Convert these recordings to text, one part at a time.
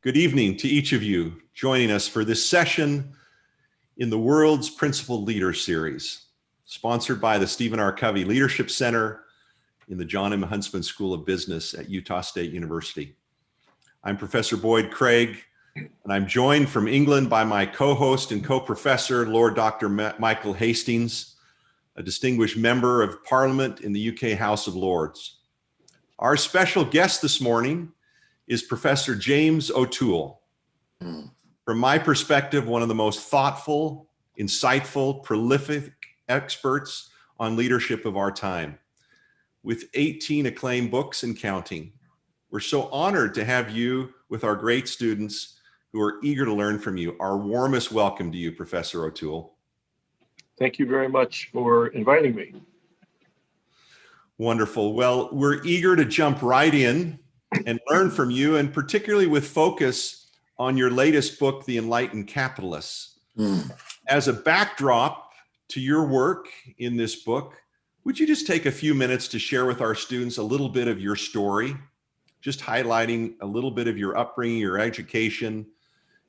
Good evening to each of you joining us for this session in the World's Principal Leader Series, sponsored by the Stephen R. Covey Leadership Center in the John M. Huntsman School of Business at Utah State University. I'm Professor Boyd Craig, and I'm joined from England by my co-host and co-professor, Lord Dr. Michael Hastings, a distinguished member of Parliament in the UK House of Lords. Our special guest this morning is Professor James O'Toole. From my perspective, one of the most thoughtful, insightful, prolific experts on leadership of our time. With 18 acclaimed books and counting, we're so honored to have you with our great students who are eager to learn from you. Our warmest welcome to you, Professor O'Toole. Thank you very much for inviting me. Wonderful. Well, we're eager to jump right in and learn from you, and particularly with focus on your latest book, The Enlightened Capitalists. As a backdrop to your work in this book, would you just take a few minutes to share with our students a little bit of your story, just highlighting a little bit of your upbringing, your education,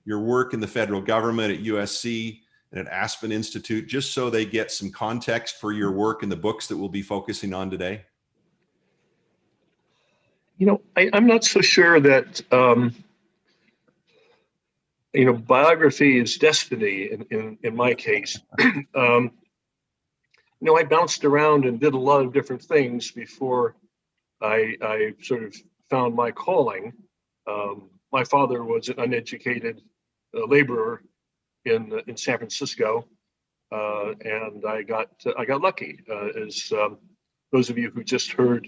your work in the federal government at USC and at Aspen Institute, just so they get some context for your work in the books that we'll be focusing on today? You know, I'm not so sure that, biography is destiny in my case. I bounced around and did a lot of different things before I sort of found my calling. My father was an uneducated laborer in San Francisco, and I got lucky. As those of you who just heard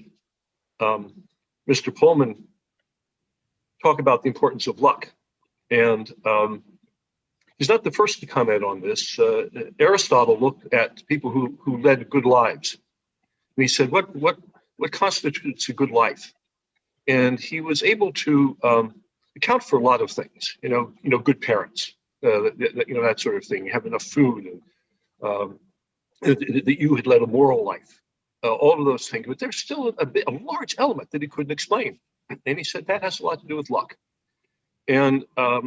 Mr. Pullman talk about the importance of luck, and he's not the first to comment on this. Aristotle looked at people who led good lives, and he said, "What constitutes a good life?" And he was able to account for a lot of things. Good parents, that sort of thing. You have enough food, and that you had led a moral life. All of those things, but there's still a large element that he couldn't explain, and he said that has a lot to do with luck, and I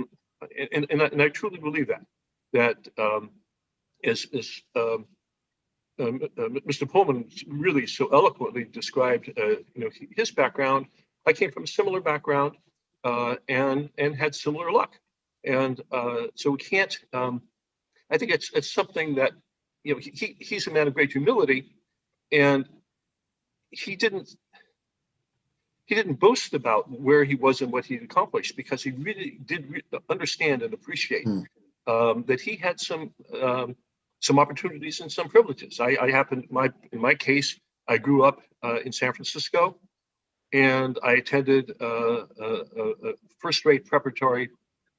truly believe that as Mr. Pullman really so eloquently described, his background. I came from a similar background, and had similar luck, and so we can't. I think it's something that he's a man of great humility. And he didn't boast about where he was and what he'd accomplished, because he really did understand and appreciate that he had some opportunities and some privileges. In my case, I grew up in San Francisco, and I attended a first-rate preparatory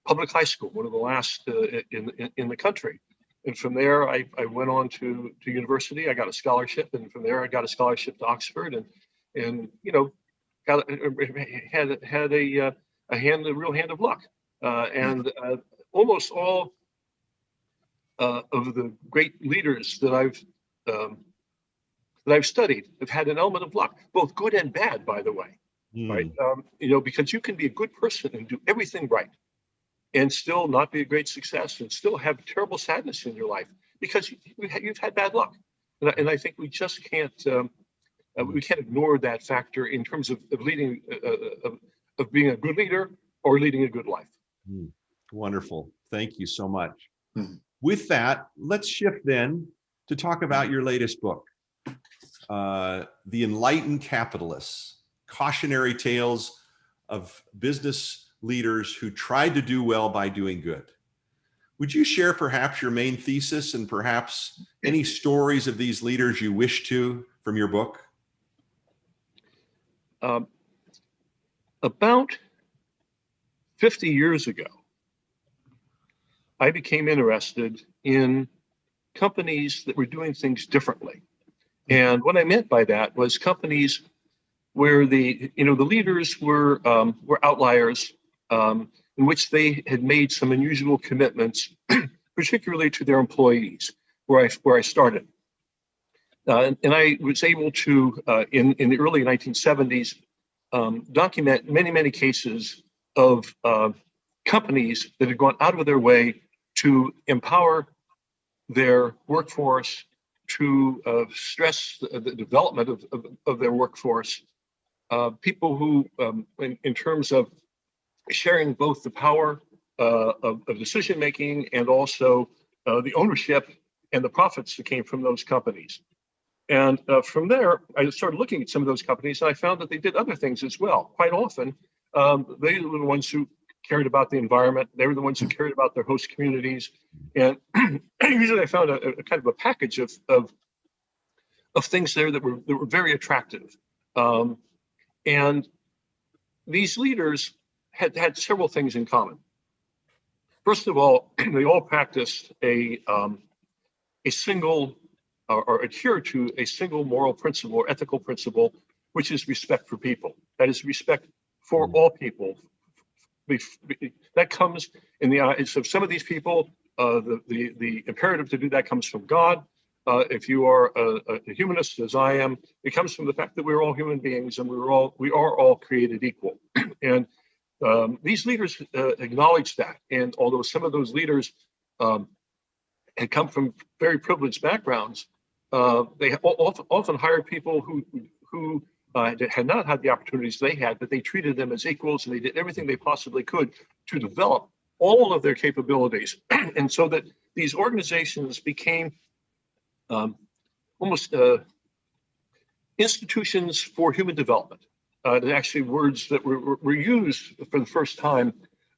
public high school, one of the last in the country. And from there, I went on to university. I got a scholarship, and from there, I got a scholarship to Oxford, and had a real hand of luck. And almost all of the great leaders that I've studied have had an element of luck, both good and bad, by the way. Right? Because you can be a good person and do everything right, and still not be a great success, and still have terrible sadness in your life because you've had bad luck. And I think we just can't ignore that factor in terms of leading, of being a good leader or leading a good life. Wonderful. Thank you so much. With that, let's shift then to talk about your latest book, The Enlightened Capitalists, Cautionary Tales of Business Leaders who tried to do well by doing good. Would you share perhaps your main thesis and perhaps any stories of these leaders you wish to from your book? About 50 years ago, I became interested in companies that were doing things differently. And what I meant by that was companies where the leaders were outliers, in which they had made some unusual commitments, particularly to their employees, where I started. And I was able to, in the early 1970s, document many cases of companies that had gone out of their way to empower their workforce, to stress the development of their workforce. People who, in terms of sharing both the power of decision making and also the ownership and the profits that came from those companies. And from there, I started looking at some of those companies, and I found that they did other things as well. Quite often, they were the ones who cared about the environment. They were the ones who cared about their host communities. And usually I found a kind of a package of things there that were very attractive. And these leaders had several things in common. First of all, they all practiced a single or adhere to a single moral principle or ethical principle, which is respect for people. That is respect for all people. That comes in the eyes of some of these people. The imperative to do that comes from God. If you are a humanist, as I am, it comes from the fact that we're all human beings and we are all created equal. And these leaders acknowledge that. And although some of those leaders had come from very privileged backgrounds, they often hired people who had not had the opportunities they had, but they treated them as equals, and they did everything they possibly could to develop all of their capabilities. And so that these organizations became almost institutions for human development. They're actually words that were used for the first time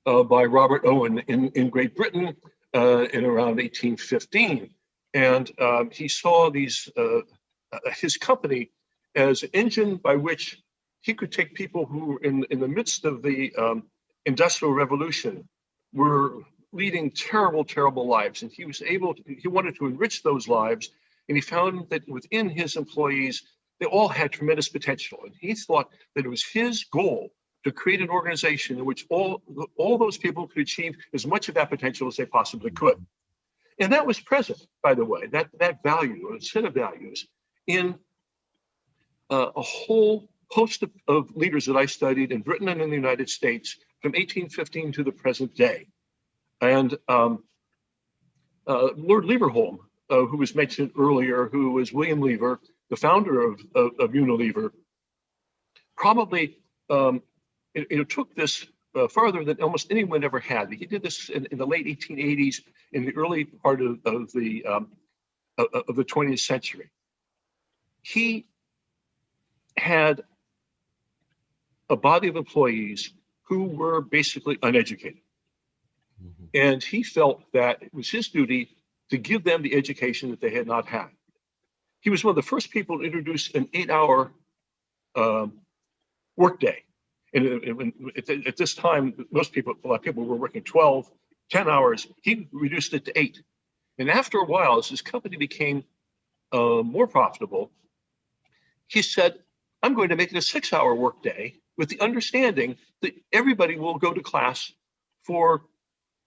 by Robert Owen in Great Britain in around 1815. And he saw his company as an engine by which he could take people who were in the midst of the Industrial Revolution were leading terrible, terrible lives. And he wanted to enrich those lives. And he found that within his employees, they all had tremendous potential. And he thought that it was his goal to create an organization in which all those people could achieve as much of that potential as they possibly could. And that was present, by the way, that value, or set of values, in a whole host of leaders that I studied in Britain and in the United States from 1815 to the present day. And Lord Leverhulme, who was mentioned earlier, who was William Lever, the founder of Unilever, probably took this farther than almost anyone ever had. He did this in the late 1880s, in the early part of the 20th century. He had a body of employees who were basically uneducated. Mm-hmm. And he felt that it was his duty to give them the education that they had not had. He was one of the first people to introduce an 8-hour workday. And at this time, a lot of people were working 12, 10 hours. He reduced it to 8. And after a while, as his company became more profitable, he said, I'm going to make it a 6-hour workday with the understanding that everybody will go to class for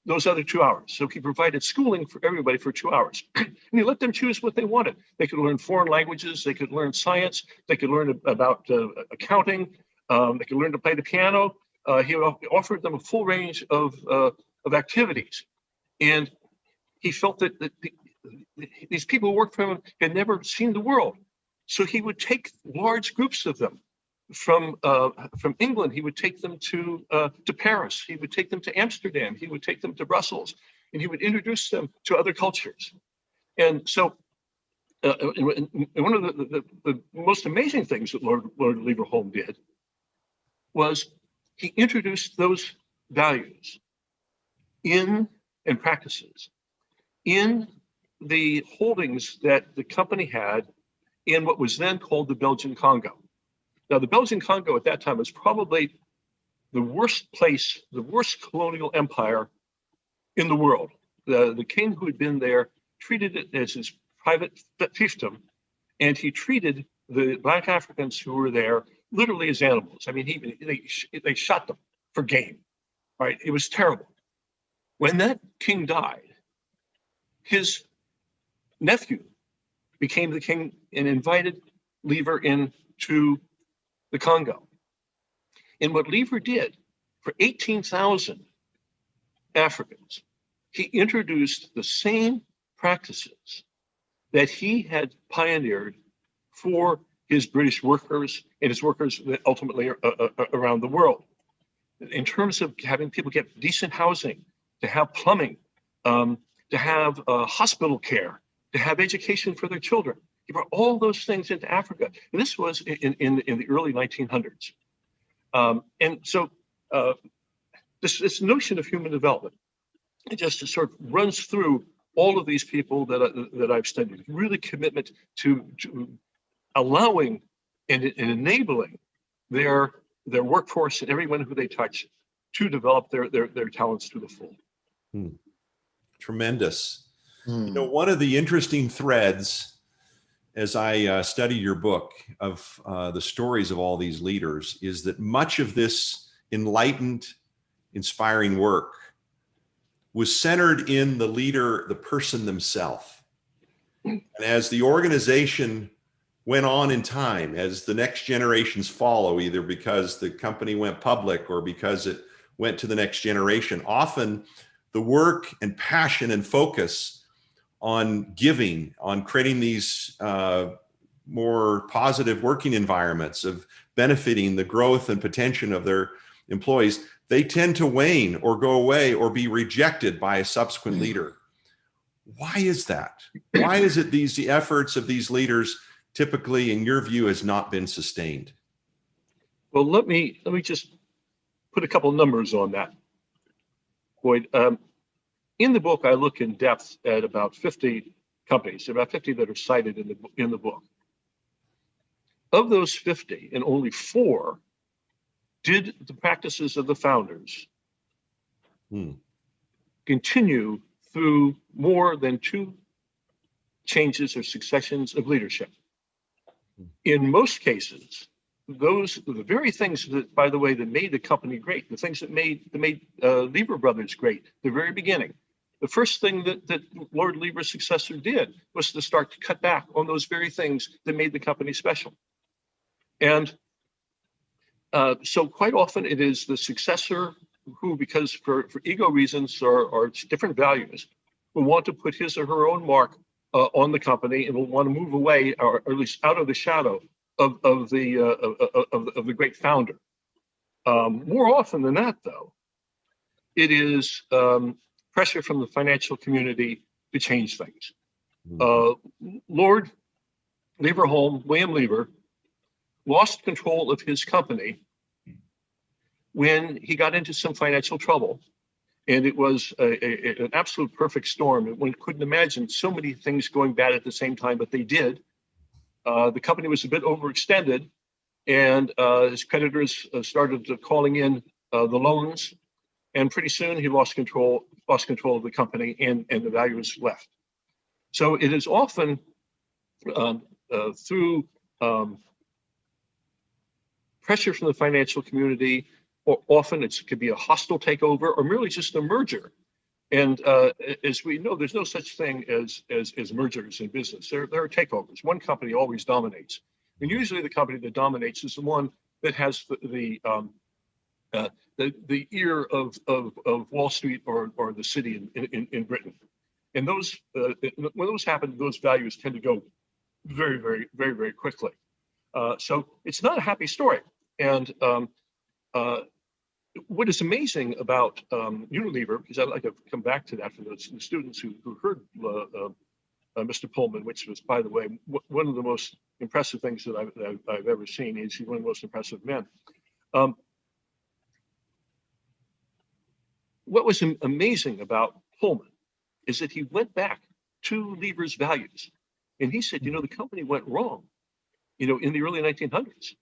those other 2 hours. So he provided schooling for everybody for 2 hours. And he let them choose what they wanted. They could learn foreign languages, they could learn science, they could learn about accounting, they could learn to play the piano. He offered them a full range of activities. And he felt that these people who worked for him had never seen the world. So he would take large groups of them from England. He would take them to Paris. He would take them to Amsterdam. He would take them to Brussels, and he would introduce them to other cultures. And so one of the most amazing things that Lord Leverhulme did was he introduced those values and practices in the holdings that the company had in what was then called the Belgian Congo. Now, the Belgian Congo at that time was probably the worst place, the worst colonial empire in the world. The king who had been there treated it as his private fiefdom, and he treated the Black Africans who were there literally as animals. I mean, they shot them for game, right? It was terrible. When that king died, his nephew became the king and invited Lever into the Congo. And what Lever did for 18,000 Africans, he introduced the same practices that he had pioneered for his British workers and his workers ultimately around the world. In terms of having people get decent housing, to have plumbing, to have hospital care, to have education for their children. He brought all those things into Africa. And this was in the early 1900s. And so this notion of human development, it just sort of runs through all of these people that I've studied. Really commitment to allowing and enabling their workforce and everyone who they touch to develop their talents to the full. Tremendous. You know, one of the interesting threads as I study your book of the stories of all these leaders is that much of this enlightened, inspiring work was centered in the leader, the person themselves. And as the organization went on in time, as the next generations follow, either because the company went public or because it went to the next generation, often the work and passion and focus on giving, on creating these more positive working environments, of benefiting the growth and potential of their employees, they tend to wane or go away or be rejected by a subsequent leader. Why is that? Why is it the efforts of these leaders typically, in your view, has not been sustained? Well, let me just put a couple of numbers on that, Boyd. In the book, I look in depth at about 50 companies, about 50 that are cited in the book. Of those 50, and only 4 did the practices of the founders continue through more than 2 changes or successions of leadership. In most cases, the very things that, by the way, that made the company great, the things that made Lever Brothers great, the very beginning, the first thing that Lord Lever's successor did was to start to cut back on those very things that made the company special. And so quite often it is the successor who, because for ego reasons or different values, will want to put his or her own mark on the company and will want to move away, or at least out of the shadow of the great founder. More often than that, though, it is pressure from the financial community to change things. Lord Leverhulme, William Lever, lost control of his company when he got into some financial trouble. And it was an absolute perfect storm. And one couldn't imagine so many things going bad at the same time, but they did. The company was a bit overextended, and his creditors started calling in the loans. And pretty soon he lost control of the company, and the value was left. So it is often through pressure from the financial community, or often it could be a hostile takeover or merely just a merger. And as we know, there's no such thing as mergers in business. There are takeovers. One company always dominates. And usually the company that dominates is the one that has the ear of Wall Street or the city in Britain. And those when those happen, those values tend to go very, very, very, very quickly. So it's not a happy story. And what is amazing about Unilever, because I'd like to come back to that for the students who heard Mr. Pullman, which was, by the way, one of the most impressive things that I've ever seen. He's one of the most impressive men. What was amazing about Pullman is that he went back to Lever's values, and he said, the company went wrong, in the early 1900s.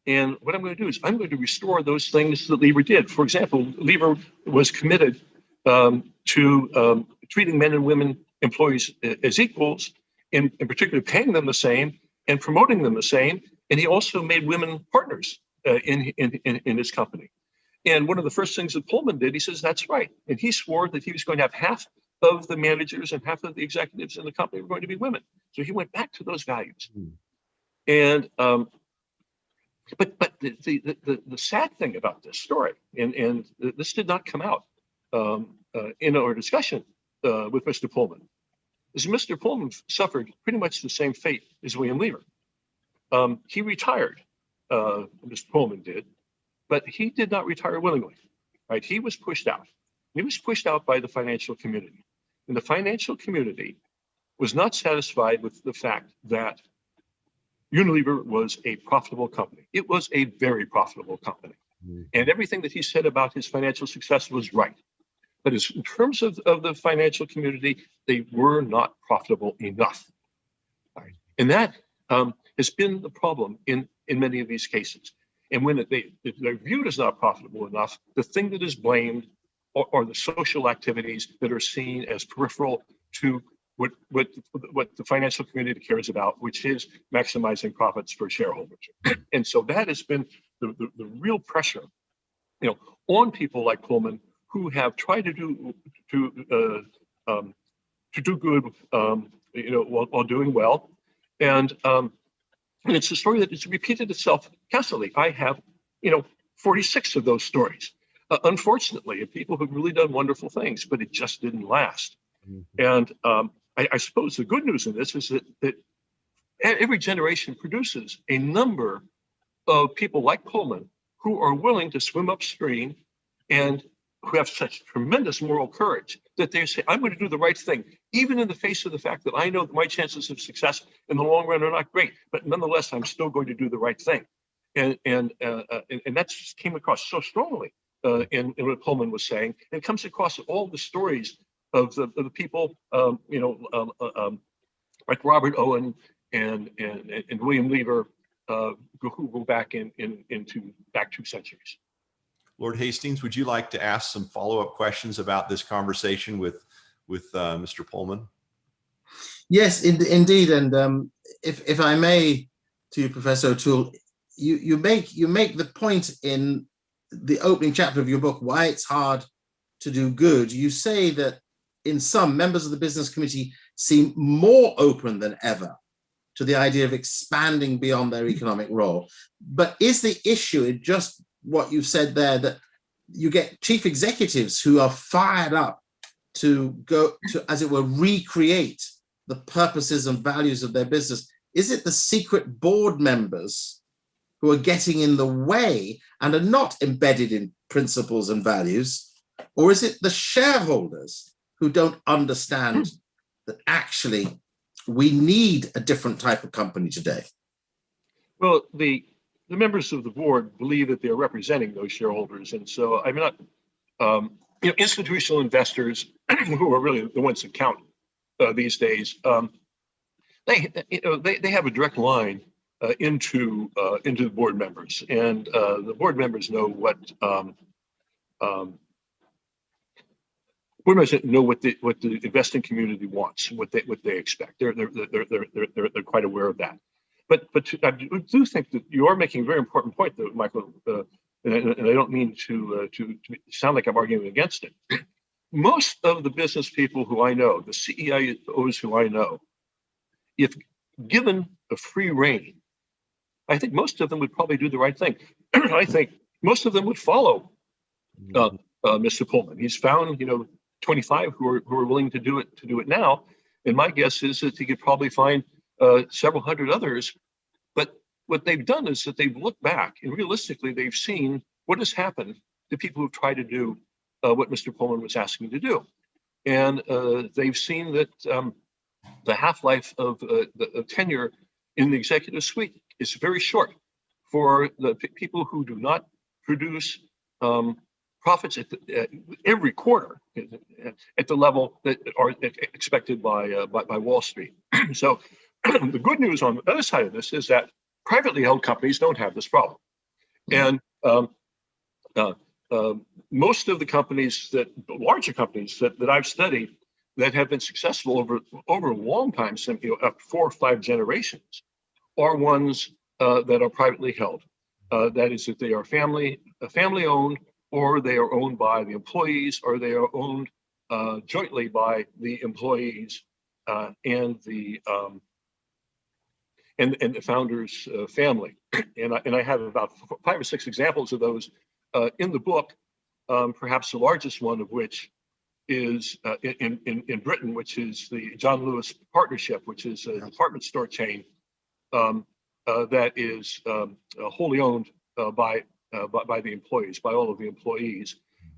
And what I'm going to do is I'm going to restore those things that Lever did. For example, Lever was committed to treating men and women employees as equals, and in particular paying them the same and promoting them the same. And he also made women partners in his company. And one of the first things that Pullman did, he says, that's right. And he swore that he was going to have half of the managers and half of the executives in the company were going to be women. So he went back to those values. And But the sad thing about this story, and this did not come out in our discussion with Mr. Pullman is Mr. Pullman suffered pretty much the same fate as William Lever. He retired, Mr. Pullman did, but he did not retire willingly, right? He was pushed out. He was pushed out by the financial community. And the financial community was not satisfied with the fact that Unilever was a profitable company. It was a very profitable company. And everything that he said about his financial success was right. But in terms of the financial community, they were not profitable enough. Right? And that has been the problem in many of these cases. And when they're viewed as not profitable enough, the thing that is blamed are the social activities that are seen as peripheral to what the financial community cares about, which is maximizing profits for shareholders. And so that has been the real pressure, on people like Pullman, who have tried to do good, while doing well, and it's a story that has repeated itself constantly. I have, 46 of those stories, unfortunately, of people who've really done wonderful things, but it just didn't last. And I suppose the good news in this is that every generation produces a number of people like Pullman who are willing to swim upstream and who have such tremendous moral courage that they say, I'm going to do the right thing, even in the face of the fact that I know that my chances of success in the long run are not great, but nonetheless, I'm still going to do the right thing. And that just came across so strongly in what Pullman was saying. And it comes across all the stories of the people, like Robert Owen and William Lever, who go back back 2 centuries. Lord Hastings, would you like to ask some follow-up questions about this conversation with Mr. Pullman? Yes, indeed. And if I may, to you, Professor O'Toole, you make the point in the opening chapter of your book, Why It's Hard to Do Good. You say that in some, members of the business committee seem more open than ever to the idea of expanding beyond their economic role. But is the issue in just what you've said there, that you get chief executives who are fired up to go to, as it were, recreate the purposes and values of their business? Is it the secret board members who are getting in the way and are not embedded in principles and values? Or is it the shareholders who don't understand that actually we need a different type of company today? Well, the members of the board believe that they're representing those shareholders. And so I'm not, institutional investors who are really the ones that count these days, they have a direct line into the board members, and the board members know what board members know what the investing community wants, what they expect. They're quite aware of that. But I do think that you are making a very important point, though, Michael, and I don't mean to sound like I'm arguing against it. Most of the business people who I know, the CEOs who I know, if given a free rein, I think most of them would probably do the right thing. I think most of them would follow Mr. Pullman. He's found, 25 who are willing to do it now, and my guess is that he could probably find several hundred others. But what they've done is that they've looked back and realistically they've seen what has happened to people who've tried to do what Mr. Pullman was asking to do. And they've seen that the half-life of the tenure in the executive suite is very short for the people who do not produce profits every quarter at the level that are expected by Wall Street. So the good news on the other side of this is that privately held companies don't have this problem. And most of the companies larger companies that I've studied that have been successful over a long time, 4 or 5 generations, are ones that are privately held. That is, that they are family owned, or they are owned by the employees, or they are owned jointly by the employees and the founder's family. And I have about 5 or 6 examples of those in the book. Perhaps the largest one of which is in Britain, which is the John Lewis Partnership, which is a department store chain that is wholly owned by the employees, by all of the employees,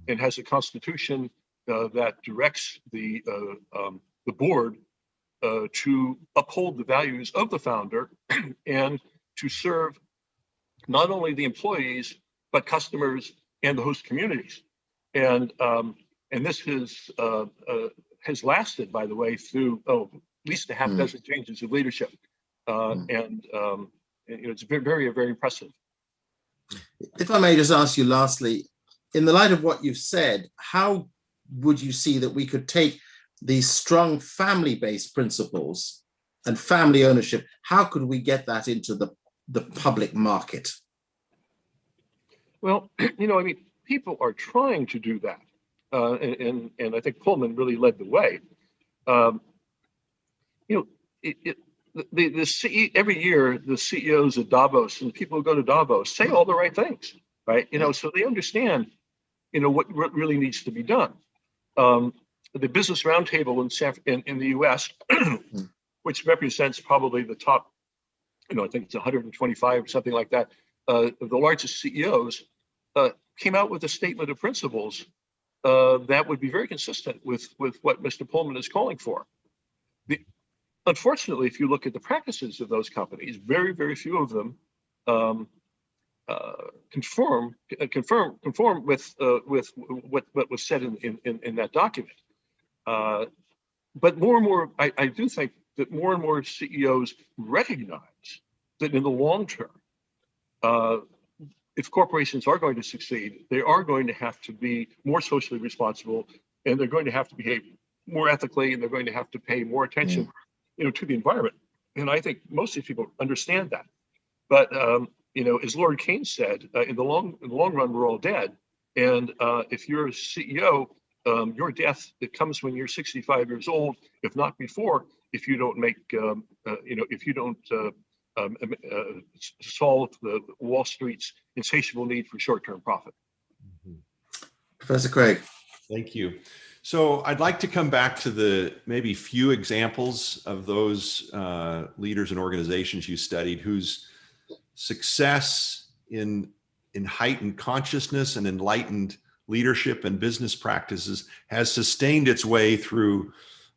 and has a constitution that directs the board to uphold the values of the founder and to serve not only the employees but customers and the host communities. And this has lasted, by the way, through at least a half dozen changes of leadership, and it's very, very impressive. If I may just ask you lastly, in the light of what you've said, how would you see that we could take these strong family-based principles and family ownership, how could we get that into the public market? Well, people are trying to do that. And I think Pullman really led the way. Every year, the CEOs of Davos and people who go to Davos say all the right things, right? So they understand, what really needs to be done. The Business Roundtable in the U.S., which represents probably the top, I think it's 125 or something like that, of the largest CEOs, came out with a statement of principles that would be very consistent with what Mr. Pullman is calling for. Unfortunately, if you look at the practices of those companies, very, very few of them conform with what was said in that document. But more and more, I do think that more and more CEOs recognize that in the long term, if corporations are going to succeed, they are going to have to be more socially responsible, and they're going to have to behave more ethically, and they're going to have to pay more attention, to the environment. And I think most of these people understand that. But as Lord Keynes said, in the long run, we're all dead. And if you're a CEO, your death, it comes when you're 65 years old, if not before, if you don't make, if you don't solve the Wall Street's insatiable need for short-term profit. Professor Craig. Thank you. So I'd like to come back to the maybe few examples of those leaders and organizations you studied whose success in heightened consciousness and enlightened leadership and business practices has sustained its way through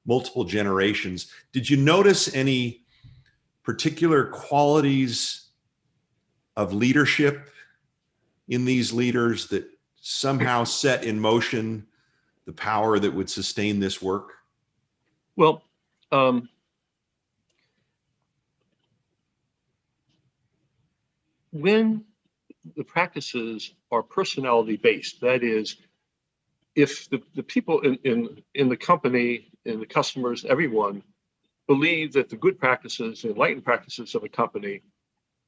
multiple generations. Did you notice any particular qualities of leadership in these leaders that somehow set in motion the power that would sustain this work? Well, when the practices are personality based, that is, if the people in the company, and the customers, everyone believe that the good practices, enlightened practices of a company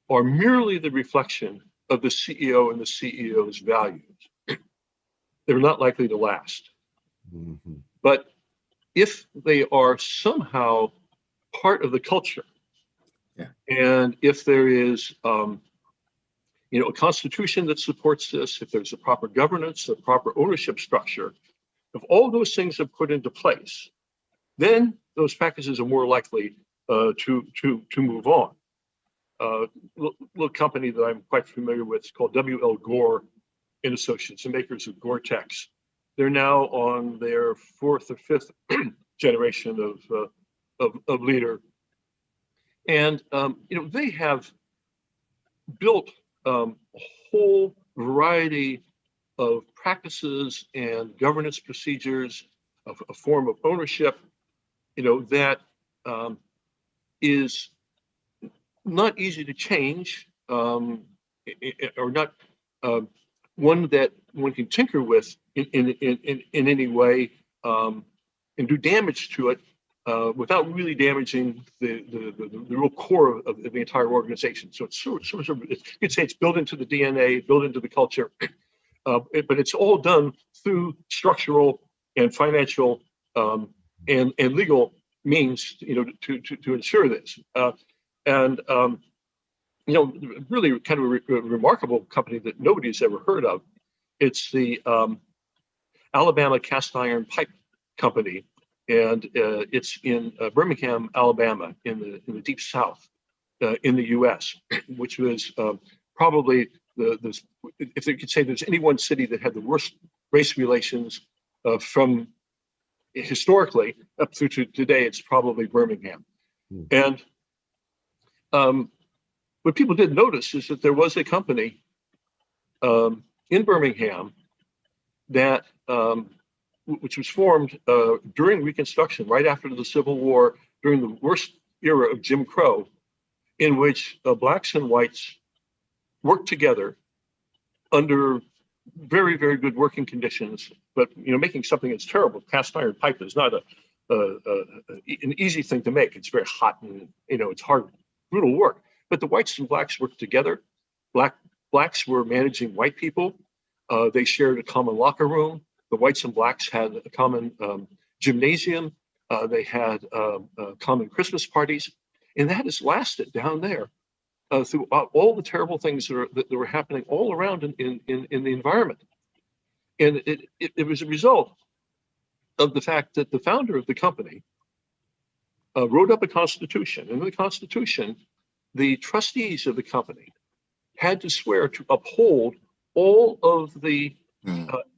are merely the reflection of the CEO and the CEO's values, they're not likely to last. Mm-hmm. But if they are somehow part of the culture, and if there is a constitution that supports this, if there's a proper governance, a proper ownership structure, if all those things are put into place, then those practices are more likely to move on. A little company that I'm quite familiar with is called W.L. Gore and Associates, the makers of Gore-Tex. They're now on their fourth or fifth generation of leader, and they have built a whole variety of practices and governance procedures, of a form of ownership, that is not easy to change, or not one that one can tinker with in any way, and do damage to it without really damaging the real core of the entire organization. So it's sort of, you could say it's built into the DNA, built into the culture, but it's all done through structural and financial and legal means, to ensure this. Really kind of a remarkable company that nobody's ever heard of. It's the Alabama Cast Iron Pipe company, and it's in Birmingham, Alabama, in the deep South, in the U.S., which was probably if they could say there's any one city that had the worst race relations from historically up through to today, it's probably Birmingham. And what people didn't notice is that there was a company in Birmingham that which was formed during Reconstruction, right after the Civil War, during the worst era of Jim Crow, in which blacks and whites worked together under very, very good working conditions. But making something that's terrible, cast iron pipe, is not an easy thing to make. It's very hot and it's hard, brutal work. But the whites and blacks worked together. Blacks were managing white people. They shared a common locker room. The whites and blacks had a common gymnasium. They had common Christmas parties. And that has lasted down there throughout all the terrible things that were happening all around in the environment. And it was a result of the fact that the founder of the company wrote up a constitution. And in the constitution, the trustees of the company had to swear to uphold all of the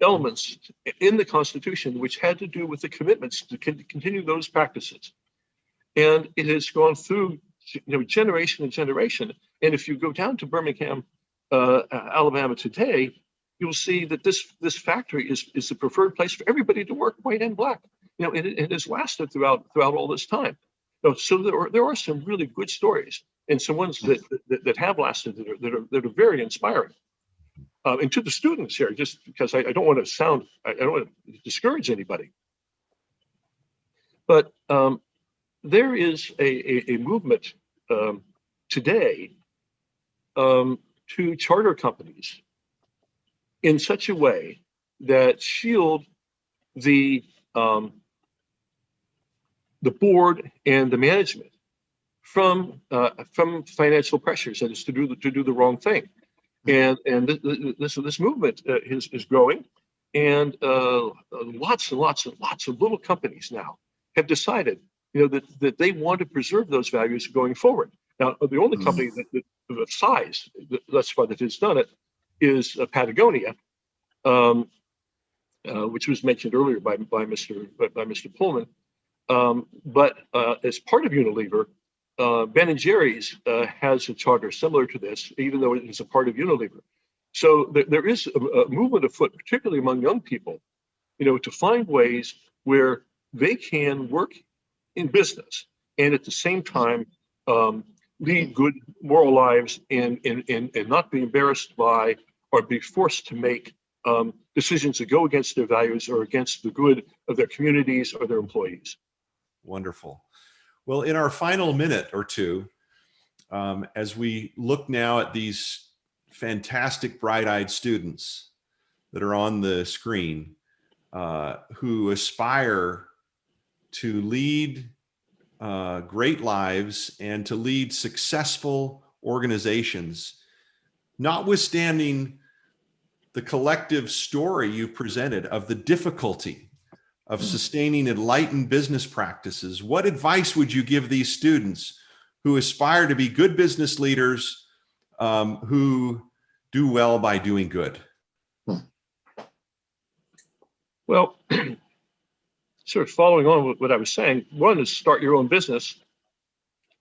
elements in the Constitution which had to do with the commitments to continue those practices. And it has gone through generation and generation. And if you go down to Birmingham, Alabama today, you'll see that this factory is the preferred place for everybody to work, white and black. And it has lasted throughout all this time. So there are some really good stories, and some ones that have lasted that are very inspiring. And to the students here, just because I don't want to discourage anybody, but there is a movement today to charter companies in such a way that shield the board and the management from financial pressures, that is to do the wrong thing. And this movement is growing, and lots and lots of little companies now have decided that they want to preserve those values going forward. Now, the only company that of size thus far that has done it is Patagonia, which was mentioned earlier by Mr. Pullman. But as part of Unilever, Ben & Jerry's has a charter similar to this, even though it is a part of Unilever. So there is a movement afoot, particularly among young people, to find ways where they can work in business and at the same time lead good moral lives and not be embarrassed by or be forced to make decisions that go against their values or against the good of their communities or their employees. Wonderful. Well, in our final minute or two, as we look now at these fantastic bright-eyed students that are on the screen, who aspire to lead great lives and to lead successful organizations, notwithstanding the collective story you've presented of the difficulty of sustaining enlightened business practices, what advice would you give these students who aspire to be good business leaders who do well by doing good? Well, sort of following on with what I was saying, one is start your own business.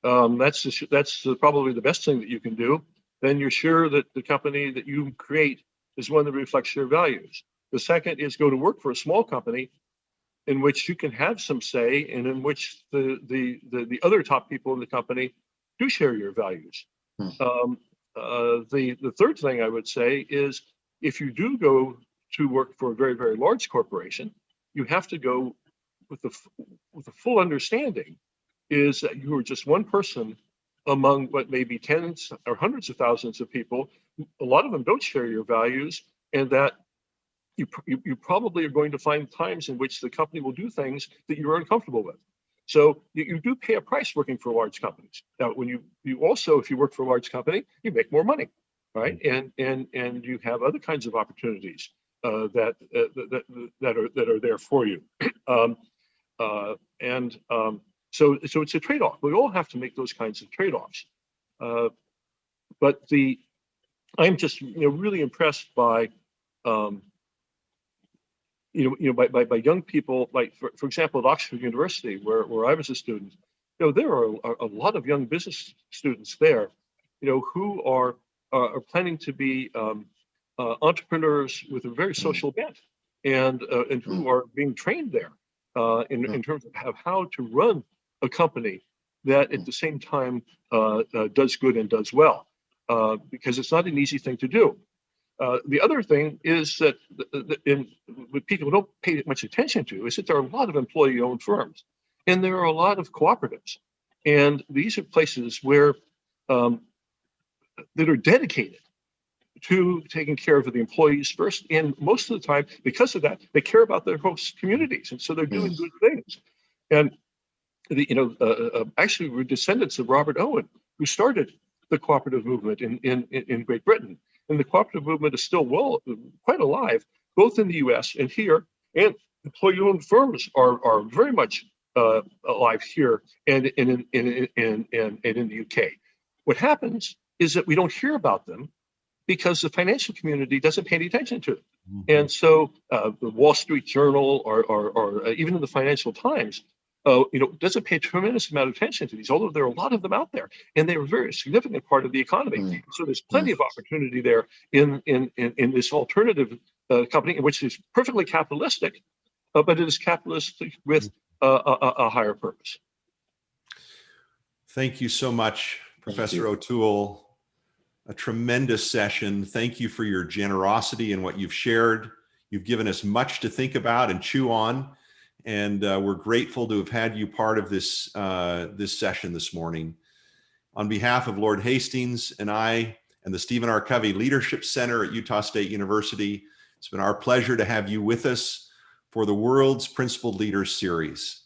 That's probably the best thing that you can do. Then you're sure that the company that you create is one that reflects your values. The second is go to work for a small company in which you can have some say and in which the other top people in the company do share your values. The third thing I would say is if you do go to work for a very, very large corporation, you have to go with the full understanding is that you are just one person among what may be tens or hundreds of thousands of people. A lot of them don't share your values, and that you probably are going to find times in which the company will do things that you're uncomfortable with. So you do pay a price working for large companies. Now, when you also, if you work for a large company, you make more money, right? And you have other kinds of opportunities that are there for you. So it's a trade-off. We all have to make those kinds of trade-offs. But I'm just really impressed by by young people, like for example at Oxford University, where I was a student. There are a lot of young business students there, who are planning to be entrepreneurs with a very social bent, and who are being trained there in terms of how to run a company that at the same time does good and does well, because it's not an easy thing to do. The other thing is that what people don't pay much attention to is that there are a lot of employee-owned firms, and there are a lot of cooperatives, and these are places where that are dedicated to taking care of the employees first, and most of the time, because of that, they care about their host communities, and so they're doing good things. And actually, we're descendants of Robert Owen, who started the cooperative movement in Great Britain. And the cooperative movement is still quite alive, both in the U.S. and here. And employee-owned firms are very much alive here and in the UK. What happens is that we don't hear about them because the financial community doesn't pay any attention to them. And so the Wall Street Journal or even in the Financial Times doesn't pay a tremendous amount of attention to these, although there are a lot of them out there, and they're a very significant part of the economy. So there's plenty of opportunity there in this alternative company, which is perfectly capitalistic, but it is capitalistic with a higher purpose. Thank you so much, Professor O'Toole. A tremendous session. Thank you for your generosity and what you've shared. You've given us much to think about and chew on. And we're grateful to have had you part of this session this morning. On behalf of Lord Hastings and I and the Stephen R. Covey Leadership Center at Utah State University, it's been our pleasure to have you with us for the World's Principled Leaders series.